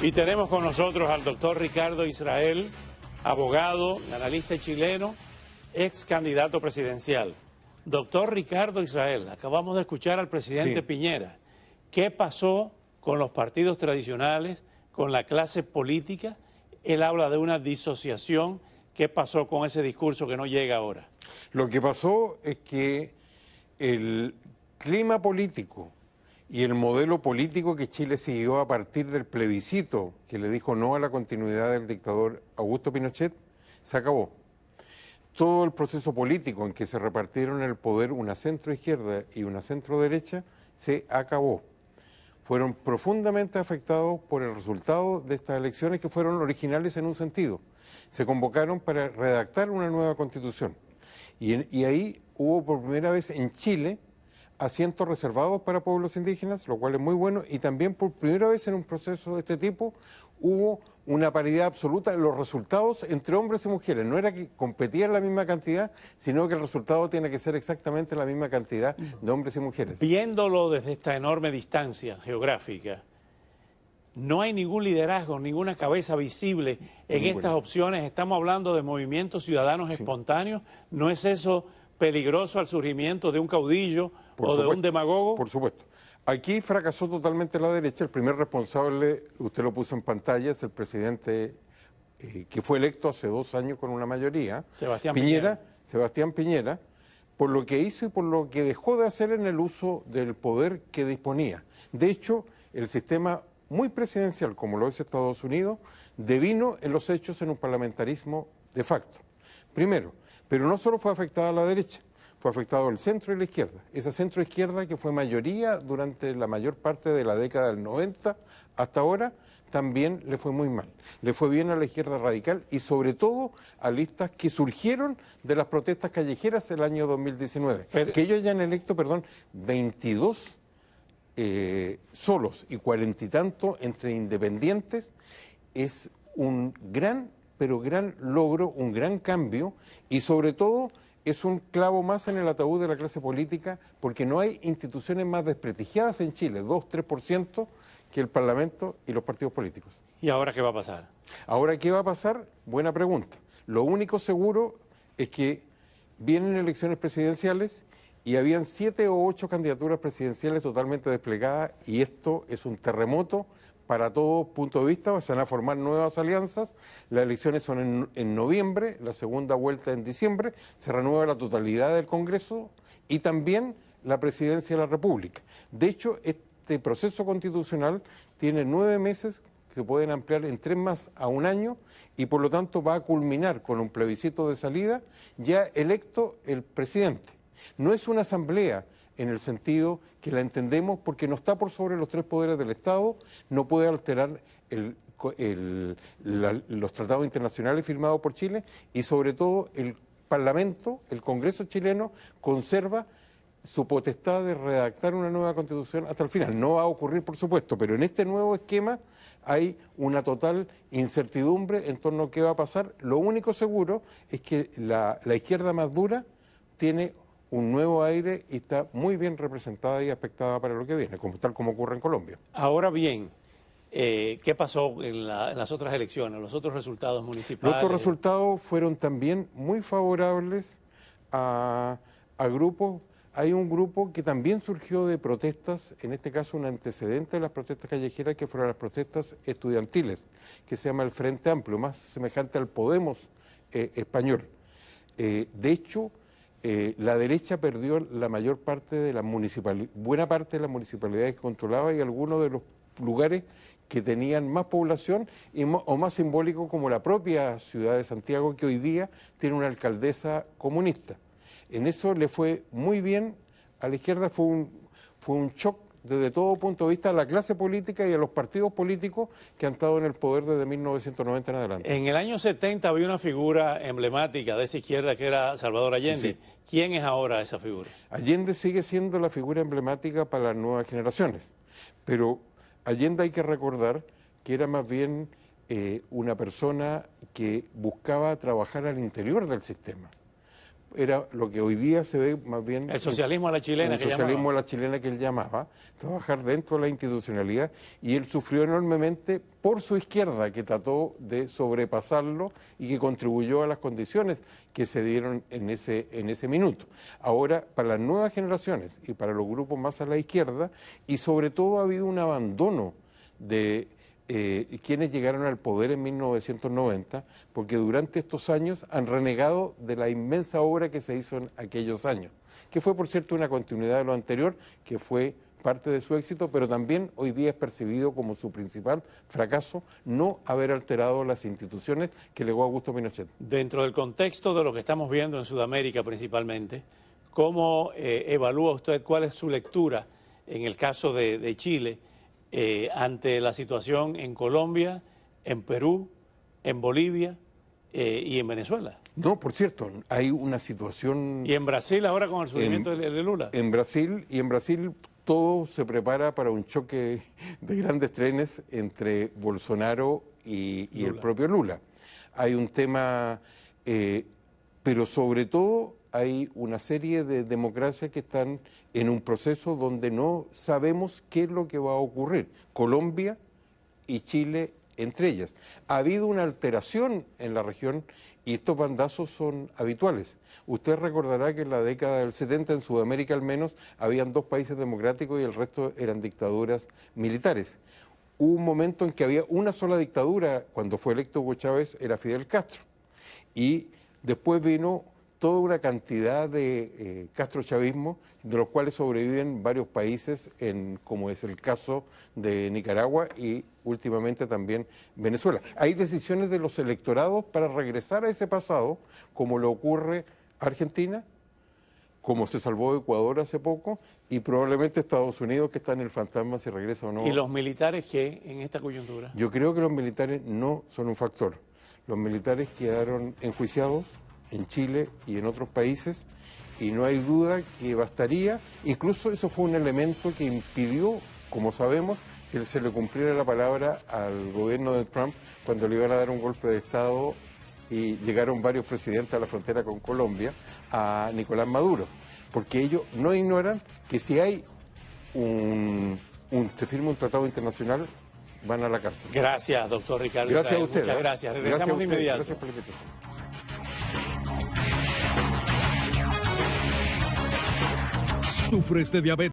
Y tenemos con nosotros al doctor Ricardo Israel, abogado, analista chileno, ex candidato presidencial. Doctor Ricardo Israel, acabamos de escuchar al presidente Piñera. ¿Qué pasó con los partidos tradicionales, con la clase política? Él habla de una disociación. ¿Qué pasó con ese discurso que no llega ahora? Lo que pasó es que el clima político y el modelo político que Chile siguió a partir del plebiscito que le dijo no a la continuidad del dictador Augusto Pinochet, se acabó. Todo el proceso político en que se repartieron el poder una centroizquierda y una centroderecha se acabó. Fueron profundamente afectados por el resultado de estas elecciones, que fueron originales en un sentido. Se convocaron para redactar una nueva constitución y ahí hubo por primera vez en Chile asientos reservados para pueblos indígenas, lo cual es muy bueno, y también por primera vez en un proceso de este tipo hubo una paridad absoluta en los resultados entre hombres y mujeres. No era que competían la misma cantidad, sino que el resultado tiene que ser exactamente la misma cantidad de hombres y mujeres. Viéndolo desde esta enorme distancia geográfica, no hay ningún liderazgo, ninguna cabeza visible en estas opciones. Estamos hablando de movimientos ciudadanos espontáneos. ¿No es eso peligroso al surgimiento de un caudillo o de un demagogo? Por supuesto. Aquí fracasó totalmente la derecha. El primer responsable, usted lo puso en pantalla, es el presidente que fue electo hace 2 años con una mayoría, Sebastián Piñera, por lo que hizo y por lo que dejó de hacer en el uso del poder que disponía. De hecho, el sistema muy presidencial, como lo es Estados Unidos, devino en los hechos en un parlamentarismo de facto. Primero, pero no solo fue afectada la derecha, fue afectado el centro y la izquierda. Esa centro-izquierda que fue mayoría durante la mayor parte de la década del 90 hasta ahora, también le fue muy mal. Le fue bien a la izquierda radical y sobre todo a listas que surgieron de las protestas callejeras el año 2019. Que ellos ya han electo, 22 solos y 40 y tanto entre independientes, es un gran, pero gran logro, un gran cambio, y sobre todo es un clavo más en el ataúd de la clase política, porque no hay instituciones más desprestigiadas en Chile, 2-3%, que el Parlamento y los partidos políticos. ¿Y ahora qué va a pasar? Ahora, ¿qué va a pasar? Buena pregunta. Lo único seguro es que vienen elecciones presidenciales y habían 7 o 8 candidaturas presidenciales totalmente desplegadas, y esto es un terremoto para todo punto de vista. Se van a formar nuevas alianzas. Las elecciones son en noviembre, la segunda vuelta en diciembre, se renueva la totalidad del Congreso y también la presidencia de la República. De hecho, este proceso constitucional tiene 9 meses que pueden ampliar en 3 más a 1 año, y por lo tanto va a culminar con un plebiscito de salida ya electo el presidente. No es una asamblea en el sentido que la entendemos, porque no está por sobre los 3 poderes del Estado, no puede alterar los tratados internacionales firmados por Chile, y sobre todo el Parlamento, el Congreso chileno, conserva su potestad de redactar una nueva constitución hasta el final. No va a ocurrir, por supuesto, pero en este nuevo esquema hay una total incertidumbre en torno a qué va a pasar. Lo único seguro es que la izquierda más dura tiene un nuevo aire y está muy bien representada y aspectada para lo que viene, tal como ocurre en Colombia. Ahora bien, ¿qué pasó en las otras elecciones, los otros resultados municipales? Los otros resultados fueron también muy favorables a grupos. Hay un grupo que también surgió de protestas, en este caso un antecedente de las protestas callejeras, que fueron las protestas estudiantiles, que se llama el Frente Amplio, más semejante al Podemos español. De hecho, la derecha perdió la mayor parte de buena parte de las municipalidades que controlaba, y algunos de los lugares que tenían más población o más simbólico, como la propia ciudad de Santiago, que hoy día tiene una alcaldesa comunista. En eso le fue muy bien a la izquierda. Fue un shock desde todo punto de vista a la clase política y a los partidos políticos que han estado en el poder desde 1990 en adelante. En el año 70 había una figura emblemática de esa izquierda que era Salvador Allende. Sí. ¿Quién es ahora esa figura? Allende sigue siendo la figura emblemática para las nuevas generaciones, pero Allende hay que recordar que era más bien una persona que buscaba trabajar al interior del sistema. era lo que hoy día se ve más bien... El socialismo a la chilena, el que socialismo llamaba. a la chilena que él llamaba, trabajar dentro de la institucionalidad, y él sufrió enormemente por su izquierda, que trató de sobrepasarlo y que contribuyó a las condiciones que se dieron en ese minuto. Ahora, para las nuevas generaciones y para los grupos más a la izquierda, y sobre todo ha habido un abandono de quienes llegaron al poder en 1990, porque durante estos años han renegado de la inmensa obra que se hizo en aquellos años, que fue, por cierto, una continuidad de lo anterior, que fue parte de su éxito, pero también hoy día es percibido como su principal fracaso no haber alterado las instituciones que legó Augusto Pinochet. Dentro del contexto de lo que estamos viendo en Sudamérica principalmente, ¿cómo evalúa usted, cuál es su lectura en el caso de Chile ante la situación en Colombia, en Perú, en Bolivia y en Venezuela? No, por cierto, hay una situación... Y en Brasil ahora con el surgimiento de Lula. En Brasil todo se prepara para un choque de grandes trenes entre Bolsonaro y el propio Lula. Hay un tema, pero sobre todo hay una serie de democracias que están en un proceso donde no sabemos qué es lo que va a ocurrir. Colombia y Chile entre ellas. Ha habido una alteración en la región y estos bandazos son habituales. Usted recordará que en la década del 70, en Sudamérica al menos, habían 2 países democráticos y el resto eran dictaduras militares. Hubo un momento en que había una sola dictadura, cuando fue electo Hugo Chávez, era Fidel Castro. Y después vino toda una cantidad de castrochavismo, de los cuales sobreviven varios países, como es el caso de Nicaragua y últimamente también Venezuela. Hay decisiones de los electorados para regresar a ese pasado, como le ocurre a Argentina, como se salvó Ecuador hace poco, y probablemente Estados Unidos, que está en el fantasma si regresa o no. ¿Y los militares qué en esta coyuntura? Yo creo que los militares no son un factor. Los militares quedaron enjuiciados en Chile y en otros países, y no hay duda que bastaría, incluso eso fue un elemento que impidió, como sabemos, que se le cumpliera la palabra al gobierno de Trump cuando le iban a dar un golpe de Estado y llegaron varios presidentes a la frontera con Colombia, a Nicolás Maduro, porque ellos no ignoran que si hay se firma un tratado internacional, van a la cárcel. Gracias, doctor Ricardo. Gracias a usted. Muchas gracias. Regresamos de inmediato. Gracias por la invitación. ¿Sufres de diabetes?